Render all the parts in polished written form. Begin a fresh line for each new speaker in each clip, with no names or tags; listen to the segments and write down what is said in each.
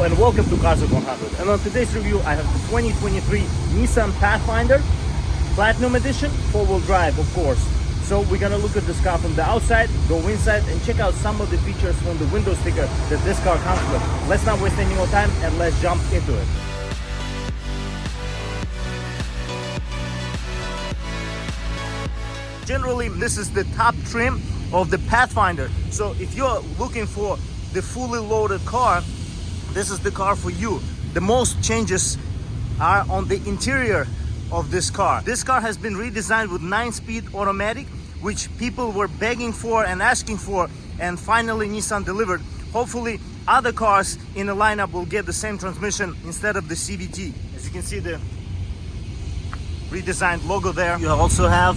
Hello and welcome to Cars at 100. And on today's review I have the 2023 Nissan Pathfinder Platinum Edition, 4-wheel drive of course. So we're gonna look at this car from the outside, go inside and check out some of the features from the window sticker that this car comes with. Let's not waste any more time and let's jump into it. Generally this is the top trim of the Pathfinder. So if you're looking for the fully loaded car, this is the car for you. The most changes are on the interior of this car. This car has been redesigned with 9-speed automatic, which people were begging for and asking for, and finally Nissan delivered. Hopefully other cars in the lineup will get the same transmission instead of the CVT. As you can see, the redesigned logo there. You also have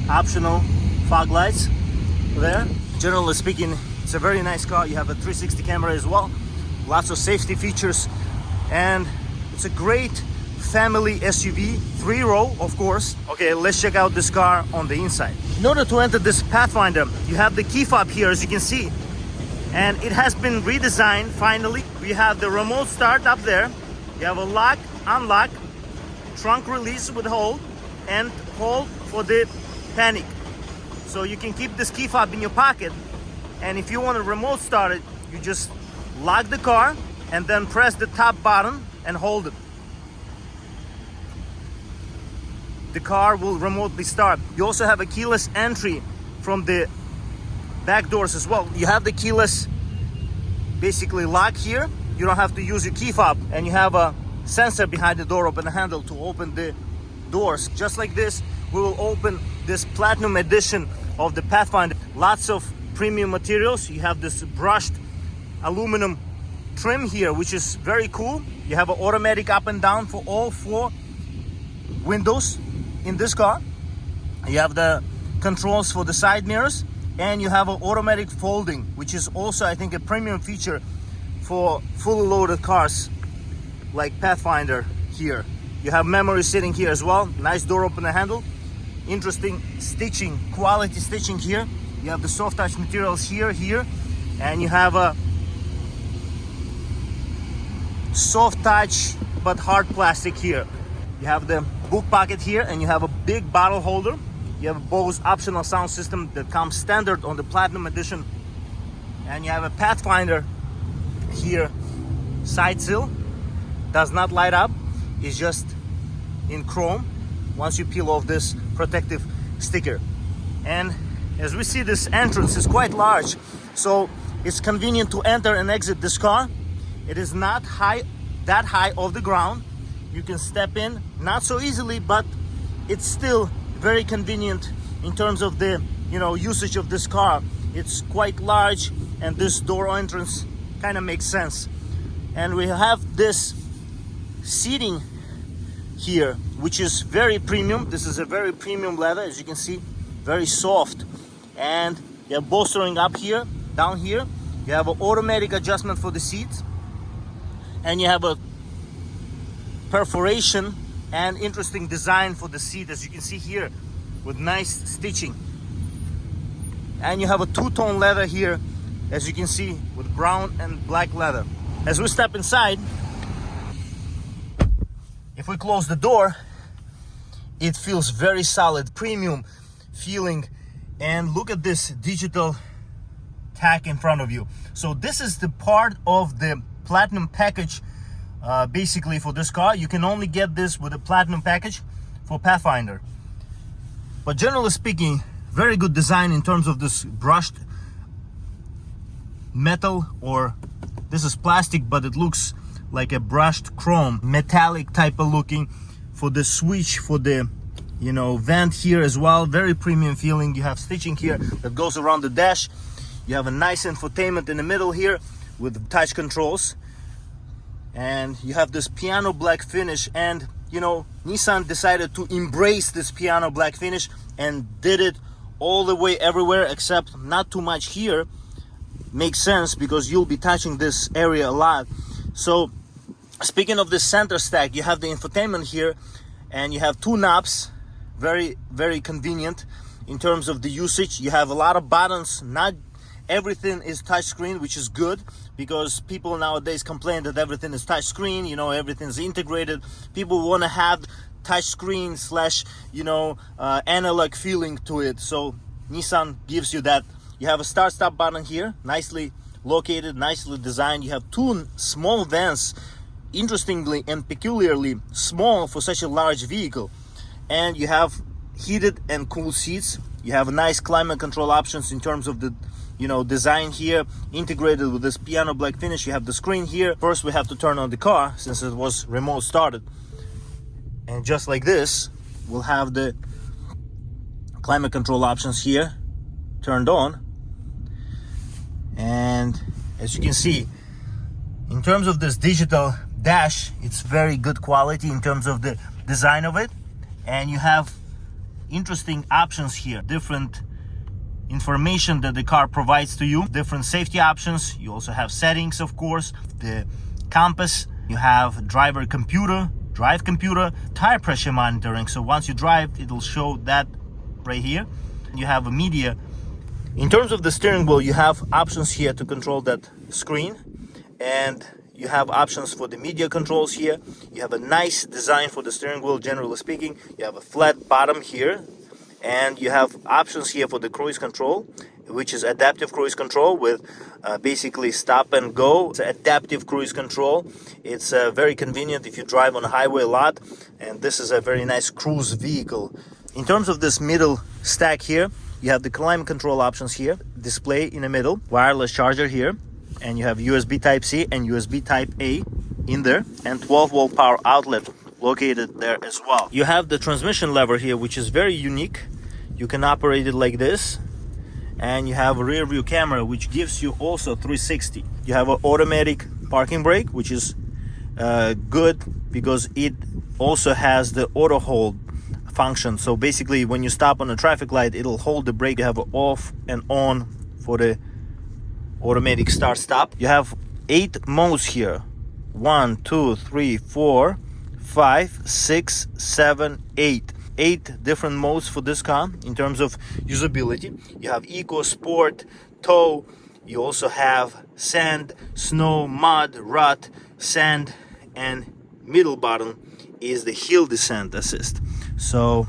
optional fog lights there. Generally speaking, it's a very nice car. You have a 360 camera as well, lots of safety features, and it's a great family SUV, 3-row of course. Okay, let's check out this car on the inside. In order to enter this Pathfinder, you have the key fob here, as you can see, and it has been redesigned finally. We have the remote start up there. You have a lock, unlock, trunk release with hold, and hold for the panic. So you can keep this key fob in your pocket, and if you want to remote start it, you just lock the car and then press the top button and hold it. The car will remotely start. You also have a keyless entry from the back doors as well. You have the keyless basically lock here. You don't have to use your key fob, and you have a sensor behind the door opener handle to open the doors. Just like this, we will open this Platinum Edition of the Pathfinder. Lots of premium materials. You have this brushed aluminum trim here, which is very cool. You have an automatic up and down for all 4 windows in this car. You have the controls for the side mirrors, and you have an automatic folding, which is also I think a premium feature for fully loaded cars like Pathfinder here. You have memory sitting here as well. Nice door opener handle. Interesting stitching, quality stitching here. You have the soft touch materials here, and you have a soft touch but hard plastic here. You have the book pocket here, and you have a big bottle holder. You have a Bose optional sound system that comes standard on the Platinum Edition, and you have a Pathfinder here. Side sill does not light up, it's just in chrome once you peel off this protective sticker. And as we see, this entrance is quite large, so it's convenient to enter and exit this car. It is not that high off the ground. You can step in, not so easily, but it's still very convenient in terms of the usage of this car. It's quite large, and this door entrance kind of makes sense. And we have this seating here, which is very premium. This is a very premium leather, as you can see, very soft. And you have bolstering up here, down here. You have an automatic adjustment for the seats, and you have a perforation and interesting design for the seat, as you can see here, with nice stitching. And you have a 2-tone leather here, as you can see, with brown and black leather. As we step inside, if we close the door, it feels very solid, premium feeling. And look at this digital tach in front of you. So this is the part of the Platinum package basically for this car. You can only get this with a Platinum package for Pathfinder. But generally speaking, very good design in terms of this brushed metal, or this is plastic, but it looks like a brushed chrome, metallic type of looking, for the switch, for the vent here as well. Very premium feeling. You have stitching here that goes around the dash. You have a nice infotainment in the middle here with touch controls, and you have this piano black finish. And Nissan decided to embrace this piano black finish and did it all the way everywhere, except not too much here. Makes sense because you'll be touching this area a lot. So speaking of the center stack, you have the infotainment here, and you have 2 knobs. Very, very convenient in terms of the usage. You have a lot of buttons. Not everything is touchscreen, which is good, because people nowadays complain that everything is touchscreen, you know, everything's integrated. People want to have touchscreen slash, you know, analog feeling to it. So Nissan gives you that. You have a start stop button here, nicely located, nicely designed. You have two small vents, interestingly and peculiarly small for such a large vehicle. And you have heated and cooled seats. You have nice climate control options in terms of the, you know, design here, integrated with this piano black finish. You have the screen here. First we have to turn on the car since it was remote started, and just like this we'll have the climate control options here turned on. And as you can see, in terms of this digital dash, it's very good quality in terms of the design of it. And you have interesting options here, different information that the car provides to you, different safety options. You also have settings, of course, the compass. You have driver computer, drive computer, tire pressure monitoring. So once you drive, it'll show that right here. You have a media. In terms of the steering wheel, you have options here to control that screen, and you have options for the media controls here. You have a nice design for the steering wheel, generally speaking. You have a flat bottom here, and you have options here for the cruise control, which is adaptive cruise control with basically stop and go. It's adaptive cruise control. It's very convenient if you drive on a highway a lot, and this is a very nice cruise vehicle. In terms of this middle stack here, you have the climate control options here, display in the middle, wireless charger here, and you have USB Type-C and USB Type-A in there, and 12-volt power outlet located there as well. You have the transmission lever here, which is very unique. You can operate it like this, and you have a rear view camera, which gives you also 360. You have an automatic parking brake, which is good because it also has the auto hold function. So basically when you stop on a traffic light, it'll hold the brake. You have an off and on for the automatic start stop. You have 8 modes here: 1, 2, 3, 4, 5, 6, 7, 8. 8 different modes for this car in terms of usability. You have eco, sport, tow. You also have sand, snow, mud, rut, sand, and middle button is the hill descent assist. So,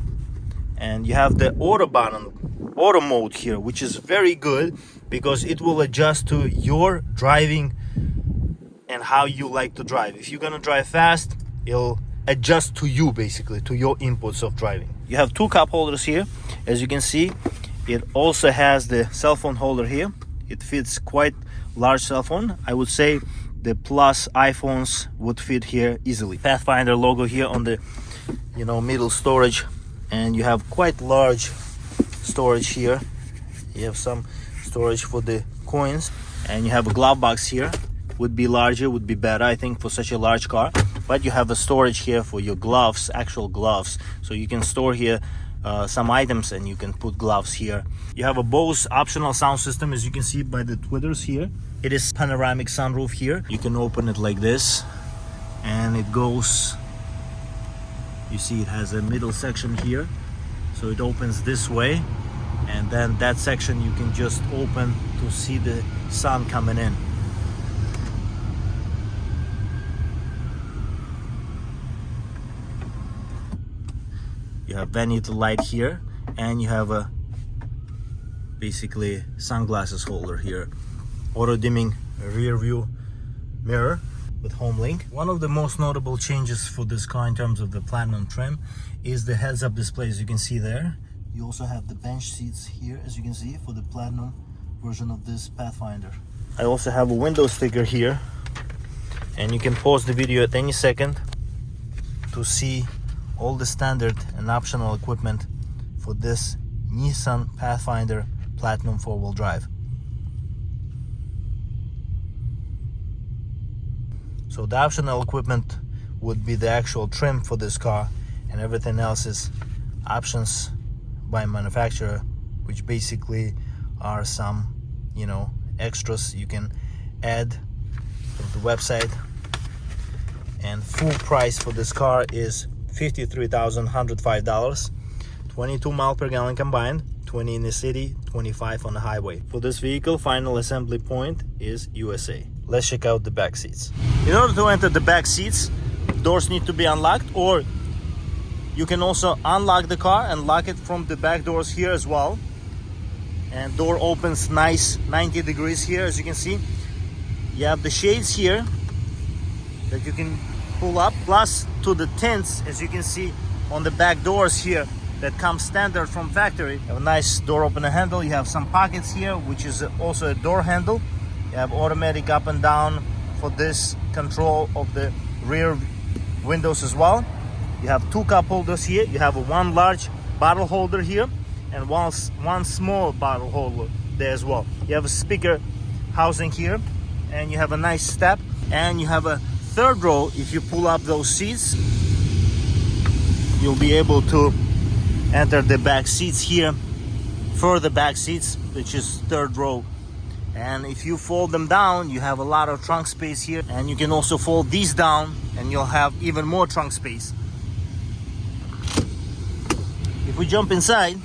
and you have the auto button, auto mode here, which is very good because it will adjust to your driving and how you like to drive. If you're gonna drive fast, it'll adjust to you, basically to your inputs of driving. You have 2 cup holders here. As you can see, it also has the cell phone holder here. It fits quite large cell phone. I would say the Plus iPhones would fit here easily. Pathfinder logo here on the, you know, middle storage, and you have quite large storage here. You have some storage for the coins, and you have a glove box here. Would be larger, would be better, I think, for such a large car. But you have a storage here for your gloves, actual gloves, so you can store here some items and you can put gloves here. You have a Bose optional sound system, as you can see by the tweeters here. It is panoramic sunroof here. You can open it like this, and it goes, you see it has a middle section here, so it opens this way, and then that section you can just open to see the sun coming in. You have vanity light here, and you have a basically sunglasses holder here. Auto dimming rear view mirror with home link. One of the most notable changes for this car in terms of the platinum trim is the heads-up display, as you can see there. You also have the bench seats here, as you can see, for the platinum version of this Pathfinder. I also have a window sticker here, and you can pause the video at any second to see all the standard and optional equipment for this Nissan Pathfinder Platinum 4-wheel drive. So the optional equipment would be the actual trim for this car, and everything else is options by manufacturer, which basically are some, you know, extras you can add to the website. And full price for this car is $53,105, 22 miles per gallon combined, 20 in the city, 25 on the highway. For this vehicle, final assembly point is USA. Let's check out the back seats. In order to enter the back seats, doors need to be unlocked, or you can also unlock the car and lock it from the back doors here as well. And door opens nice 90 degrees here, as you can see. You have the shades here that you can pull up, plus to the tints, as you can see on the back doors here, that comes standard from factory. You have a nice door opener handle. You have some pockets here, which is also a door handle. You have automatic up and down for this control of the rear windows as well. You have two cup holders here. You have one large bottle holder here and one small bottle holder there as well. You have a speaker housing here, and you have a nice step, and you have a third row. If you pull up those seats, you'll be able to enter the back seats here, further back seats, which is third row. And if you fold them down, you have a lot of trunk space here, and you can also fold these down and you'll have even more trunk space. If we jump inside,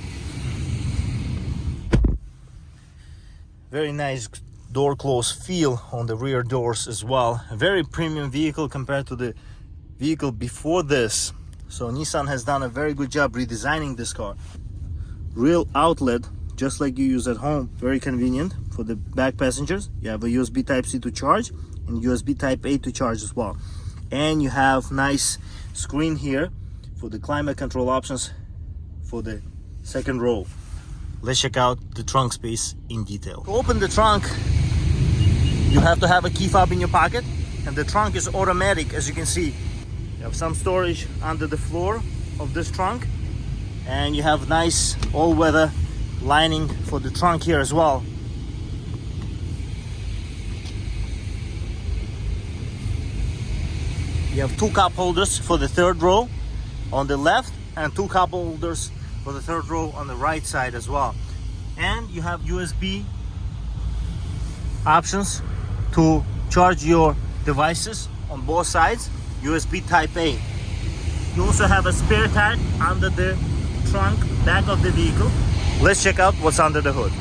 very nice door close feel on the rear doors as well. A very premium vehicle compared to the vehicle before this. So Nissan has done a very good job redesigning this car. Real outlet, just like you use at home. Very convenient for the back passengers. You have a USB Type-C to charge and USB Type-A to charge as well. And you have nice screen here for the climate control options for the second row. Let's check out the trunk space in detail. To open the trunk, you have to have a key fob in your pocket, and the trunk is automatic, as you can see. You have some storage under the floor of this trunk, and you have nice all-weather lining for the trunk here as well. You have two cup holders for the third row on the left, and two cup holders for the third row on the right side as well. And you have USB options to charge your devices on both sides. USB Type-A. You also have a spare tire under the trunk back of the vehicle. Let's check out what's under the hood.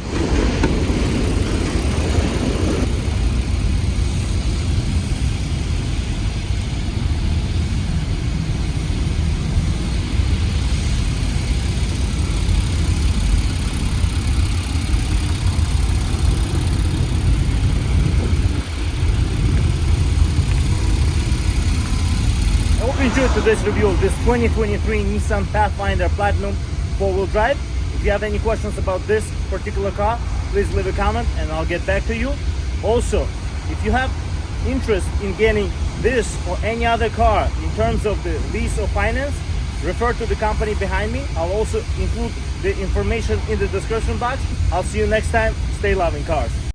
I hope you enjoyed today's review of this 2023 Nissan Pathfinder Platinum 4-wheel drive. If you have any questions about this particular car, please leave a comment and I'll get back to you. Also, if you have interest in getting this or any other car in terms of the lease or finance, refer to the company behind me. I'll also include the information in the description box. I'll see you next time. Stay loving cars.